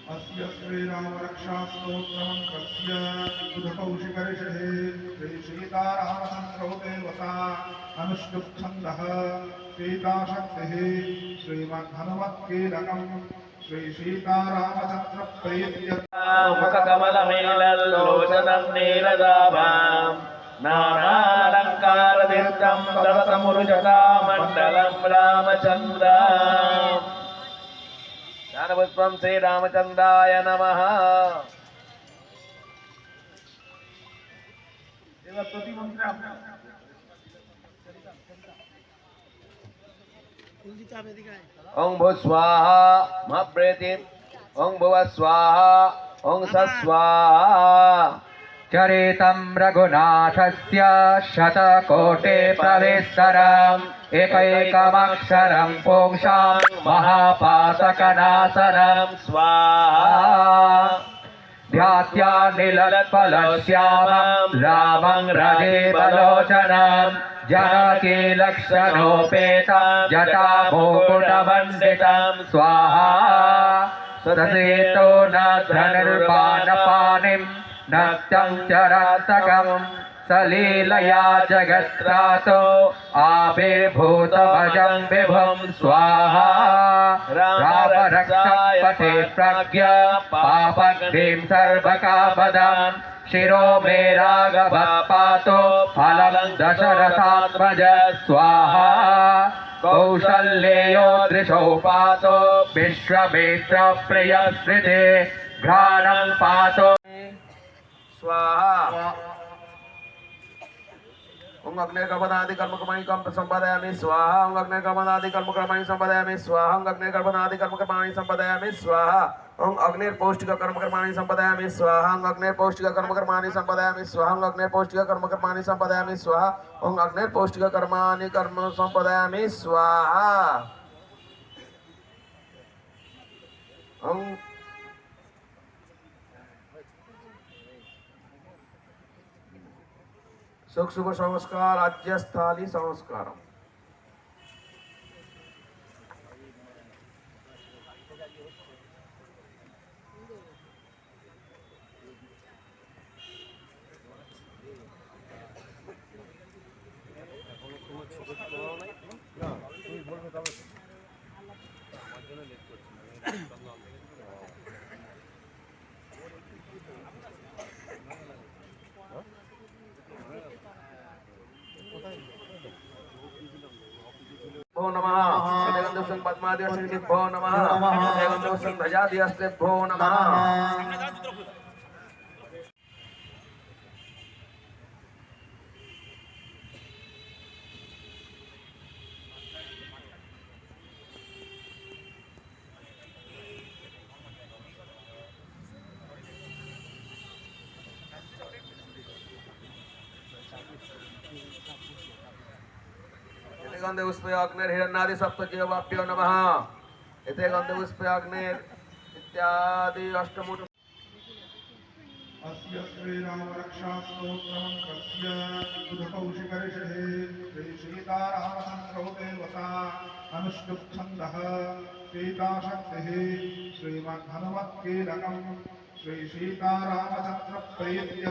अस्य श्रीरामरक्षास्तोत्रं कस्य बुधकौशिकऋषिः श्रीसीतारामचन्द्रो देवता अनुष्टुप्छन्दः सीताशक्तिः श्रीमद्हनुमत्कीलकम् मुखकमलमेलल्लोचनं नीलदाभाम् नानालङ्कारदीप्तं दलतमुरुजटामण्डलं रामचन्द्र ज्ञानपुष्पं श्रीरामचन्द्राय नमः। ओं भू स्वाहा महप्रेति ओं भुव स्वाहा ओं सस्वाहा। चरितं रघुनाथस्य शतकोटे प्रविस्तरम् एकैकमक्षरं पुंसां महापातकनाशनं स्वाहा। ध्यात्या नीलत्पलश्यामं रामं रजेवलोचनं जानकी लक्षणोपेतं जटामुकुटमण्डितं स्वाहा। ससेतो न धनुर्बाणपाणिं नक्तं चरान्तकं सलीलया जगत्त्रातो आविर्भूतभजं विभुं स्वाहा। रामरक्षाय पथे प्रज्ञा पापग्निं सर्वकापदां शिरो मे राघवः पातो फलं दशरथात्मज स्वाहा। कौसल्येयो दृशो पातो विश्वामित्रप्रियस्मृते घ्राणं पातो स्वाहा। ओं अग्निर्गमनादि कर्मकर्माणि संपादयामि स्वाहा। ओं अग्निर्गमनादि कर्मकर्माणि संपादयामि स्वाहा। ओं अग्निर्गमनादि कर्मकर्माणि संपादयामि स्वाहा। ओं अग्निर्पौष्टिक कर्मकर्माणि संपादयामि स्वाहा। ओं अग्निर्पौष्टिक कर्मकर्माणि संपादयामि स्वाहा। ओं अग्निर्पौष्टिक कर्मकर्माणि संपादयामि स्वाहा। ओं अग्निर्पौष्टिक कर्माणि कर्म संपादयामि स्वाहा। ओं शुभ संस्कार राज्यस्थाली संस्कार भो नमः। देवं पद्मादिवस्य भो नमः। देवं ध्वजादिवस्य भो नमः। गंधे पुष्पे अग्निर्हिरण्णादि सप्तजीवाभ्यो नमः। इते गंधे पुष्पे अग्निर् इत्यादि अष्टमूर्ति। अस्य श्रीरामरक्षास्तोत्रं कस्य बुधकौशिकऋषिः श्रीसीतारामचन्द्रो देवता अनुष्टुप्छन्दः सीताशक्तिः श्रीमद्हनुमत्कीलकम् श्रीसीतारामचन्द्रप्रीत्य